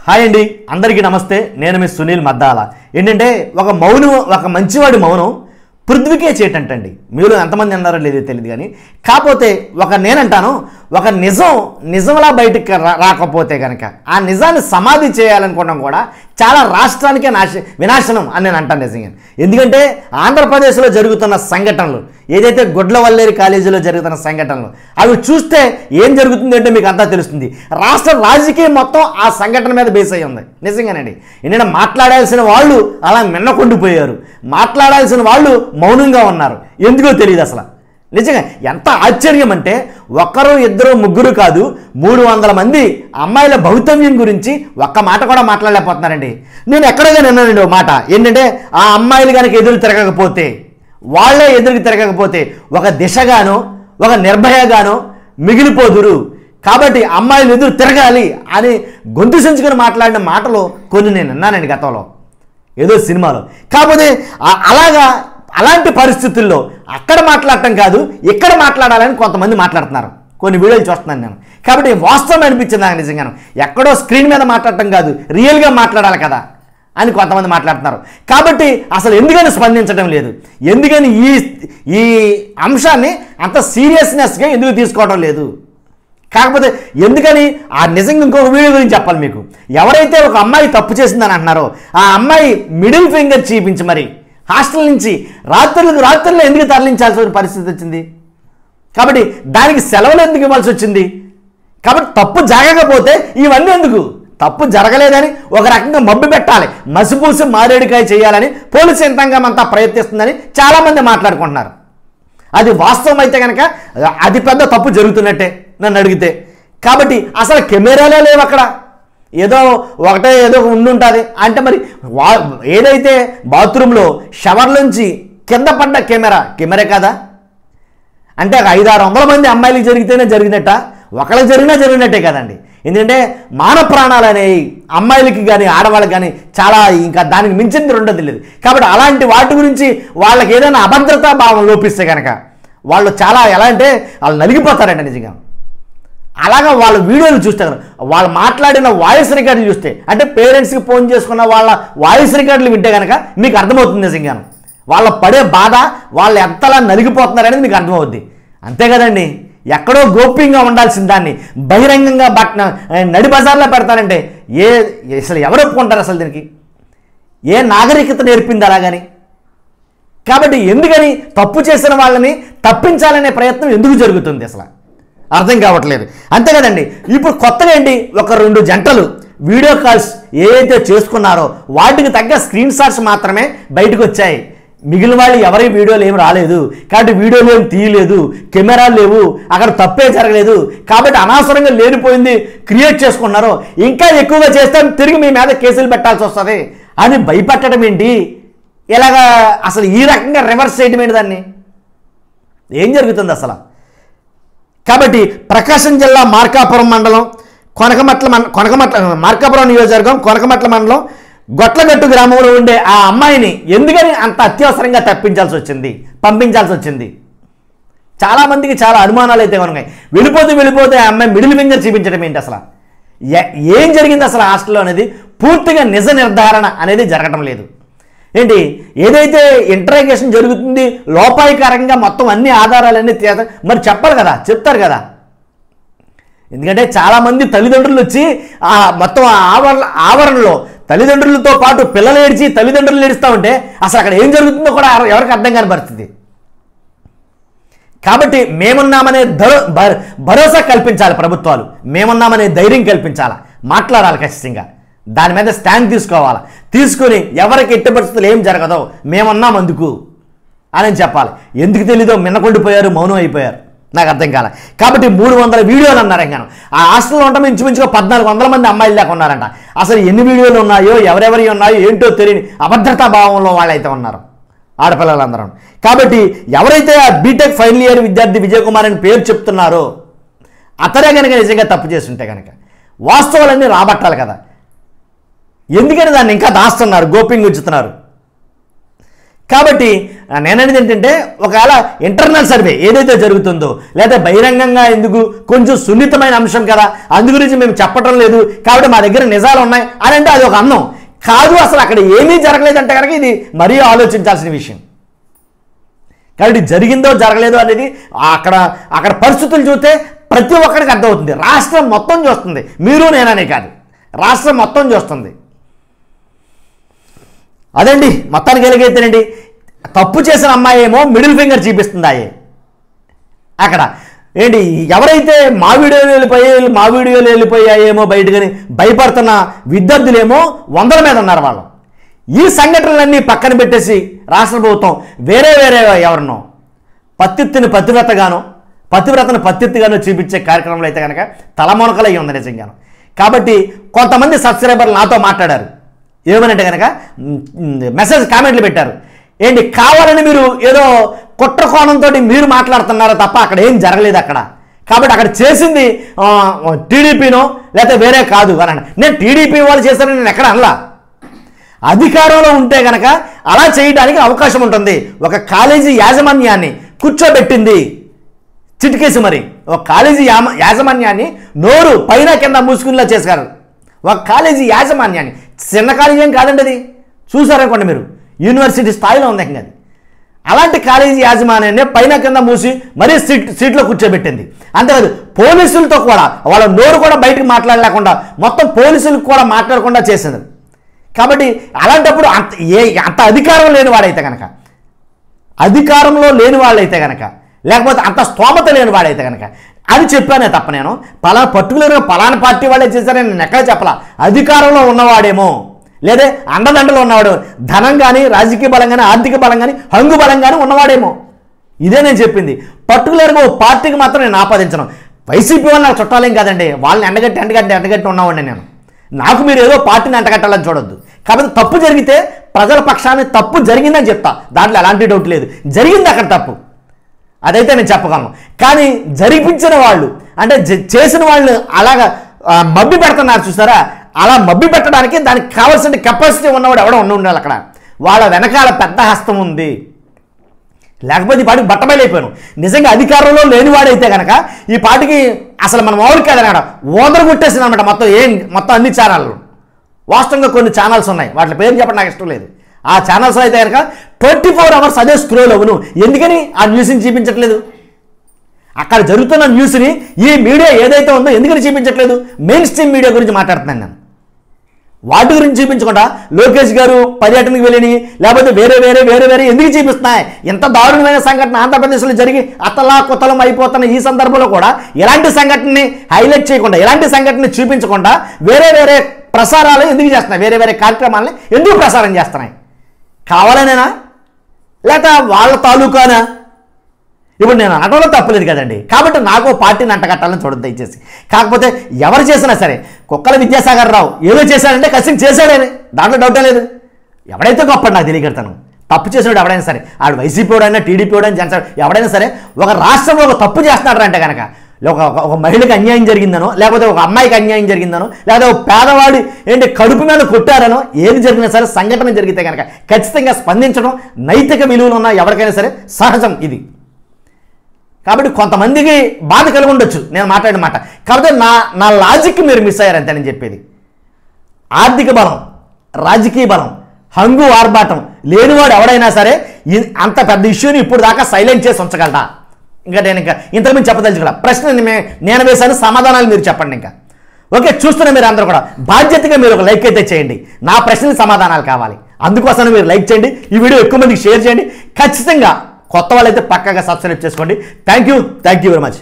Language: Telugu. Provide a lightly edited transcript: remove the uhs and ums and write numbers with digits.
హాయ్ అండి, అందరికీ నమస్తే. నేను మీ సునీల్ మద్దాల. ఏంటంటే ఒక మంచివాడి మౌనం పృథ్వీకే చేటంటండి. మీరు ఎంతమంది అన్నారో లేదో తెలియదు, కానీ కాకపోతే నేనంటాను, ఒక నిజంలా బయటకు రాకపోతే కనుక ఆ నిజాన్ని సమాధి చేయాలనుకోవడం కూడా చాలా రాష్ట్రానికే వినాశనం అని నేను అంటాను నిజంగా. ఎందుకంటే ఆంధ్రప్రదేశ్లో జరుగుతున్న సంఘటనలు, ఏదైతే గుడ్లవల్లేరు కాలేజీలో జరుగుతున్న సంఘటనలు, అవి చూస్తే ఏం జరుగుతుంది అంటే మీకు అంతా తెలుస్తుంది. రాష్ట్ర రాజకీయం మొత్తం ఆ సంఘటన మీద బేస్ అయ్యి ఉంది నిజంగానండి. ఏంటంటే మాట్లాడాల్సిన వాళ్ళు అలా మిన్నకుండిపోయారు, మాట్లాడాల్సిన వాళ్ళు మౌనంగా ఉన్నారు. ఎందుకో తెలియదు అసలు. నిజంగా ఎంత ఆశ్చర్యం అంటే ఒకరు ఇద్దరు ముగ్గురు కాదు, 300 మంది అమ్మాయిల భవితవ్యం గురించి ఒక్క మాట కూడా మాట్లాడలేకపోతున్నారండి. నేను ఎక్కడగా విన్నానండి ఒక మాట, ఏంటంటే ఆ అమ్మాయిలు కనుక ఎదురు తిరగకపోతే, వాళ్ళే ఎదురుకు తిరగకపోతే ఒక దిశగానో ఒక నిర్భయగానో మిగిలిపోదురు, కాబట్టి అమ్మాయిలు ఎదురు తిరగాలి అని గొంతు సంచుకొని మాట్లాడిన మాటలు కొన్ని నేను విన్నానండి గతంలో ఏదో సినిమాలో. కాకపోతే అలాంటి పరిస్థితుల్లో అక్కడ మాట్లాడటం కాదు, ఇక్కడ మాట్లాడాలని కొంతమంది మాట్లాడుతున్నారు. కొన్ని వీడియోలు చూస్తున్నాను నేను. కాబట్టి వాస్తవం అనిపించింది నాకు నిజంగాను. ఎక్కడో స్క్రీన్ మీద మాట్లాడటం కాదు, రియల్గా మాట్లాడాలి కదా అని కొంతమంది మాట్లాడుతున్నారు. కాబట్టి అసలు ఎందుకని స్పందించడం లేదు, ఎందుకని ఈ అంశాన్ని అంత సీరియస్నెస్గా ఎందుకు తీసుకోవడం లేదు, కాకపోతే ఎందుకని ఆ నిజంగా ఇంకొక వీడియో గురించి చెప్పాలి మీకు. ఎవరైతే ఒక అమ్మాయి తప్పు చేసిందని అంటున్నారో ఆ అమ్మాయి మిడిల్ ఫింగర్ చూపించి మరి హాస్టల్ నుంచి రాత్రులు ఎందుకు తరలించాల్సిన పరిస్థితి వచ్చింది, కాబట్టి దానికి సెలవులు ఎందుకు ఇవ్వాల్సి వచ్చింది, కాబట్టి తప్పు జరగకపోతే ఇవన్నీ ఎందుకు, తప్పు జరగలేదని ఒక రకంగా మబ్బు పెట్టాలి, మసిపూసి మారేడుకాయ చేయాలని పోలీసు యంత్రాంగం అంతా ప్రయత్నిస్తుందని చాలామంది మాట్లాడుకుంటున్నారు. అది వాస్తవం అయితే కనుక అది పెద్ద తప్పు జరుగుతున్నట్టే నన్ను అడిగితే. కాబట్టి అసలు కెమెరాలే లేవు అక్కడ, ఏదో ఉండుంటుంది అంటే మరి ఏదైతే బాత్రూంలో షవర్ నుంచి కింద పడ్డ కెమెరా కాదా అంటే 500-600 మంది అమ్మాయిలకు జరిగితేనే జరిగినట్ట, ఒకళ్ళకి జరిగినట్టే కదండి. ఎందుకంటే మానవ ప్రాణాలు అనేవి అమ్మాయిలకి కానీ ఆడవాళ్ళకి కానీ చాలా, ఇంకా దానికి మించింది రెండోది లేదు. కాబట్టి అలాంటి వాటి గురించి వాళ్ళకి ఏదైనా అభద్రతా భావం లోపిస్తే కనుక వాళ్ళు చాలా ఎలా అంటే వాళ్ళు నలిగిపోతారంట నిజంగా. అలాగా వాళ్ళ వీడియోలు చూస్తే వాళ్ళు మాట్లాడిన వాయిస్ రికార్డులు చూస్తే, అంటే పేరెంట్స్కి ఫోన్ చేసుకున్న వాళ్ళ వాయిస్ రికార్డులు వింటే కనుక మీకు అర్థమవుతుంది నిజంగా వాళ్ళ పడే బాధ, వాళ్ళు ఎంతలా నలిగిపోతున్నారనేది మీకు అర్థమవుద్ది. అంతే కదండి, ఎక్కడో గోప్యంగా ఉండాల్సిన దాన్ని బహిరంగంగా నడి బజార్లో పెడతారంటే అసలు ఎవరు ఒప్పుకుంటారు అసలు దీనికి? ఏ నాగరికత నేర్పింది అలాగని? కాబట్టి ఎందుకని తప్పు చేసిన వాళ్ళని తప్పించాలనే ప్రయత్నం ఎందుకు జరుగుతుంది అసలు అర్థం కావట్లేదు. అంతే కదండి. ఇప్పుడు కొత్తగా ఏంటి, ఒక 2 జంటలు వీడియో కాల్స్ ఏదైతే చేసుకున్నారో వాటికి తగ్గ స్క్రీన్ షాట్స్ మాత్రమే బయటకు వచ్చాయి. మిగిలిన వాళ్ళు ఎవరి వీడియోలు ఏమి రాలేదు, కాబట్టి వీడియోలు ఏమి తీయలేదు, కెమెరాలు లేవు, అక్కడ తప్పే జరగలేదు, కాబట్టి అనవసరంగా లేనిపోయింది క్రియేట్ చేసుకున్నారు, ఇంకా ఎక్కువగా చేస్తే తిరిగి మీ మీద కేసులు పెట్టాల్సి వస్తుంది అని భయపెట్టడం ఏంటి? ఇలాగా అసలు ఈ రకంగా రివర్స్ చేయడం ఏంటి? దాన్ని ఏం జరుగుతుంది అసలు? కాబట్టి ప్రకాశం జిల్లా మార్కాపురం మండలం మార్కాపురం నియోజకవర్గం కొనకమట్ల మండలం గొట్లగట్టు గ్రామంలో ఉండే ఆ అమ్మాయిని ఎందుకని అంత అత్యవసరంగా పంపించాల్సి వచ్చింది? చాలామందికి చాలా అనుమానాలు అయితే ఉన్నాయి. వెళ్ళిపోతే ఆ అమ్మాయి మిడిల్ ఫింగర్ చూపించడం ఏంటి అసలు? ఏం జరిగింది అసలు హాస్టల్లో అనేది పూర్తిగా నిజ నిర్ధారణ అనేది జరగడం లేదు. ఏంటి, ఏదైతే ఇంటరాగేషన్ జరుగుతుంది లోపాయికారంగా మొత్తం అన్ని ఆధారాలన్నీ మరి చెప్పాలి కదా, చెప్తారు కదా. ఎందుకంటే చాలామంది తల్లిదండ్రులు వచ్చి ఆ మొత్తం ఆవరణలో తల్లిదండ్రులతో పాటు పిల్లలు ఏడ్చి తల్లిదండ్రులు ఏడుస్తూ ఉంటే అసలు అక్కడ ఏం జరుగుతుందో కూడా ఎవరికి అర్థం కాని పరిస్థితి. కాబట్టి మేమున్నామనే భరోసా కల్పించాలి ప్రభుత్వాలు, మేమున్నామనే ధైర్యం కల్పించాలి, మాట్లాడాలి ఖచ్చితంగా, దాని మీద స్టాండ్ తీసుకొని ఎవరికి ఎట్టి పరిస్థితులు ఏం జరగదో మేమున్నాం అందుకు అని చెప్పాలి. ఎందుకు తెలీదో మిన్నకొండిపోయారు, మౌనం అయిపోయారు, నాకు అర్థం కాలే. కాబట్టి 300 వీడియోలు అన్నారు. ఇంకా ఆ హాస్టల్లో ఉంటాం ఇంచుమించుగా 1400 మంది అమ్మాయిలు దాకా ఉన్నారంట. అసలు ఎన్ని వీడియోలు ఉన్నాయో ఎవరెవరి ఉన్నాయో ఏంటో తెలియని అభద్రతా భావంలో వాళ్ళైతే ఉన్నారు ఆడపిల్లలందరూ. కాబట్టి ఎవరైతే ఆ బీటెక్ ఫైనల్ ఇయర్ విద్యార్థి విజయ్ కుమార్ అని పేరు చెప్తున్నారో అతనే కనుక నిజంగా తప్పు చేస్తుంటే కనుక వాస్తవాలన్నీ రాబట్టాలి కదా. ఎందుకని దాన్ని ఇంకా దాస్తున్నారు, గోప్యంగా ఉంచుతున్నారు? కాబట్టి నేననేది ఏంటంటే ఒకవేళ ఇంటర్నల్ సర్వే ఏదైతే జరుగుతుందో లేదా బహిరంగంగా ఎందుకు కొంచెం సున్నితమైన అంశం కదా అందు గురించి మేము చెప్పటం లేదు కాబట్టి మా దగ్గర నిజాలు ఉన్నాయి అని అంటే అది ఒక అందం కాదు. అసలు అక్కడ ఏమీ జరగలేదంటే కనుక ఇది మరీ ఆలోచించాల్సిన విషయం. కాబట్టి జరిగిందో జరగలేదో అనేది అక్కడ పరిస్థితులు చూస్తే ప్రతి ఒక్కరికి అర్థమవుతుంది. రాష్ట్రం మొత్తం చూస్తుంది, మీరు నేననే కాదు, రాష్ట్రం మొత్తం చూస్తుంది. అదండి మొత్తానికి ఎలాగైతేనండి తప్పు చేసిన అమ్మాయి ఏమో మిడిల్ ఫింగర్ చూపిస్తుంది అక్కడ ఏంటి ఎవరైతే మా వీడియోలు వెళ్ళిపోయాయేమో బయటకని భయపడుతున్న విద్యార్థులేమో 100ల మీద ఉన్నారు వాళ్ళు. ఈ సంఘటనలన్నీ పక్కన పెట్టేసి రాష్ట్ర ప్రభుత్వం వేరే ఎవరినో పత్తిత్తుని పతివ్రతను పత్తిత్తుగానో చూపించే కార్యక్రమంలో అయితే కనుక తలమునకలై ఉంది నిజంగాను. కాబట్టి కొంతమంది సబ్స్క్రైబర్లు నాతో మాట్లాడారు. ఏమనంటే కనుక మెసేజ్ కామెంట్లు పెట్టారు, ఏంటి కావాలని మీరు ఏదో కుట్ర కోణంతో మీరు మాట్లాడుతున్నారో తప్ప అక్కడ ఏం జరగలేదు అక్కడ. కాబట్టి అక్కడ చేసింది టీడీపీనో లేకపోతే వేరే కాదు అని. నేను టీడీపీ వాళ్ళు చేశారని నేను ఎక్కడ అనలా. అధికారంలో ఉంటే కనుక అలా చేయడానికి అవకాశం ఉంటుంది. ఒక కాలేజీ యాజమాన్యాన్ని కూర్చోబెట్టింది చిటికేసి మరి ఒక కాలేజీ యాజమాన్యాన్ని నోరు పైన కింద మూసుకునేలా చేశారు. ఒక కాలేజీ యాజమాన్యాన్ని, చిన్న కాలేజీ ఏం కాదండి అది, చూసారనుకోండి మీరు, యూనివర్సిటీ స్థాయిలో ఉంది అది. అలాంటి కాలేజీ యాజమాన్యాన్ని పైన కింద మూసి మరీ సీట్లో కూర్చోబెట్టింది. అంతేకాదు పోలీసులతో కూడా వాళ్ళ నోరు కూడా బయటకు మాట్లాడలేకుండా మొత్తం పోలీసులకు కూడా మాట్లాడకుండా చేసింది. కాబట్టి అలాంటప్పుడు అంత అధికారం లేని వాడైతే కనుక, అధికారంలో లేని వాళ్ళైతే కనుక, లేకపోతే అంత స్తోమత లేని వాడైతే కనుక అది చెప్పానే తప్ప నేను పర్టికులర్గా పలానా పార్టీ వాళ్ళే చేశారని నేను ఎక్కడ చెప్పలా. అధికారంలో ఉన్నవాడేమో లేదా అండదండలో ఉన్నవాడు, ధనం కానీ రాజకీయ బలం కానీ ఆర్థిక బలం కానీ హంగు బలం కానీ ఉన్నవాడేమో, ఇదే నేను చెప్పింది. పర్టికులర్గా ఓ పార్టీకి మాత్రం నేను ఆపాదించను. వైసీపీ వాళ్ళు నాకు చుట్టాలేం కాదండి, వాళ్ళని ఎండగట్టి ఉన్నవాడిని నేను. నాకు మీరు ఏదో పార్టీని అంటగట్టాలని చూడొద్దు. కాబట్టి తప్పు జరిగితే ప్రజల పక్షాన్ని తప్పు జరిగిందని చెప్తా, దాంట్లో ఎలాంటి డౌట్ లేదు. జరిగింది అక్కడ తప్పు, అదైతే నేను చెప్పగలను. కానీ జరిపించిన వాళ్ళు అంటే చేసిన వాళ్ళు అలాగా మబ్బి పెడుతున్నారు చూసారా, అలా మబ్బి పెట్టడానికి దానికి కావాల్సిన కెపాసిటీ ఉన్నవాడు ఎవడో ఉండాలి అక్కడ. వాళ్ళ వెనకాల పెద్ద హస్తం ఉంది, లేకపోతే ఈ పాటికి బట్టబయలైపోయాను. నిజంగా అధికారంలో లేనివాడైతే కనుక ఈ పాటికి అసలు మనం మామూలు కాదనమాట ఓదరు కొట్టేసింది అనమాట మొత్తం అన్ని ఛానళ్ళు. వాస్తవంగా కొన్ని ఛానల్స్ ఉన్నాయి, వాటి పేరు చెప్పడం నాకు ఇష్టం లేదు. ఆ ఛానల్స్ అయితే కనుక 24 hours అదే స్క్రోల్ అవ్వను. ఎందుకని ఆ న్యూస్ని చూపించట్లేదు? అక్కడ జరుగుతున్న న్యూస్ని ఈ మీడియా ఏదైతే ఉందో ఎందుకని చూపించట్లేదు? మెయిన్ స్ట్రీమ్ మీడియా గురించి మాట్లాడుతున్నాను నేను. వాటి గురించి చూపించకుండా లోకేష్ గారు పర్యటనకు వెళ్ళి లేకపోతే వేరే ఎందుకు చూపిస్తున్నాయి? ఎంత దారుణమైన సంఘటన ఆంధ్రప్రదేశ్లో జరిగి అతలాకుతలం అయిపోతున్న ఈ సందర్భంలో కూడా ఇలాంటి సంఘటనని హైలైట్ చేయకుండా, ఇలాంటి సంఘటనని చూపించకుండా వేరే ప్రసారాలు ఎందుకు చేస్తున్నాయి? వేరే కార్యక్రమాలని ఎందుకు ప్రసారం చేస్తున్నాయి? కావాలనేనా లేక వాళ్ళ తాలూకానా? ఇప్పుడు నేను అనటంలో తప్పలేదు కదండి. కాబట్టి నాకు పార్టీని అంటగట్టాలని చూడదు దయచేసి. కాకపోతే ఎవరు చేసినా సరే, కుక్కల విద్యాసాగర్ రావు ఏదో చేశాడంటే ఖచ్చితంగా చేశాడని, దాంట్లో డౌటే లేదు. ఎవడైతే గొప్ప నాకు తెలియగడతాను. తప్పు చేసినాడు ఎవడైనా సరే, ఆడు వైసీపీ వాడైనా టీడీపీ వాడైనా జనసేన ఎవడైనా సరే, ఒక రాష్ట్రంలో ఒక తప్పు చేస్తున్నాడు అంటే కనుక, ఒక మహిళకి అన్యాయం జరిగిందనో, లేకపోతే ఒక అమ్మాయికి అన్యాయం జరిగిందనో, లేకపోతే ఒక పేదవాడి కడుపు మీద కొట్టారనో, ఏది జరిగినా సరే సంఘటన జరిగితే కనుక ఖచ్చితంగా స్పందించడం నైతిక విలువలు ఉన్న ఎవరికైనా సరే సహజం ఇది. కాబట్టి కొంతమందికి బాధ కలిగి ఉండొచ్చు నేను మాట్లాడిన మాట. కాబట్టి నా లాజిక్ మీరు మిస్ అయ్యారంతే నేను చెప్పేది. ఆర్థిక బలం, రాజకీయ బలం, హంగు ఆర్భాటం లేనివాడు ఎవడైనా సరే అంత పెద్ద ఇష్యూని ఇప్పుడు దాకా సైలెంట్ చేసి ఉంచగలరా? నేను ఇంతకుముందు చెప్పదలుచుకోలే. ప్రశ్న నేను వేశాను, సమాధానాలు మీరు చెప్పండి. ఇంకా ఓకే, చూస్తున్న మీరు అందరూ కూడా బాధ్యతగా మీరు ఒక లైక్ అయితే చేయండి. నా ప్రశ్నలకు సమాధానాలు కావాలి, అందుకోసం మీరు లైక్ చేయండి, ఈ వీడియో ఎక్కువ మందికి షేర్ చేయండి. ఖచ్చితంగా కొత్త వాళ్ళైతే పక్కాగా సబ్స్క్రైబ్ చేసుకోండి. Thank you very much.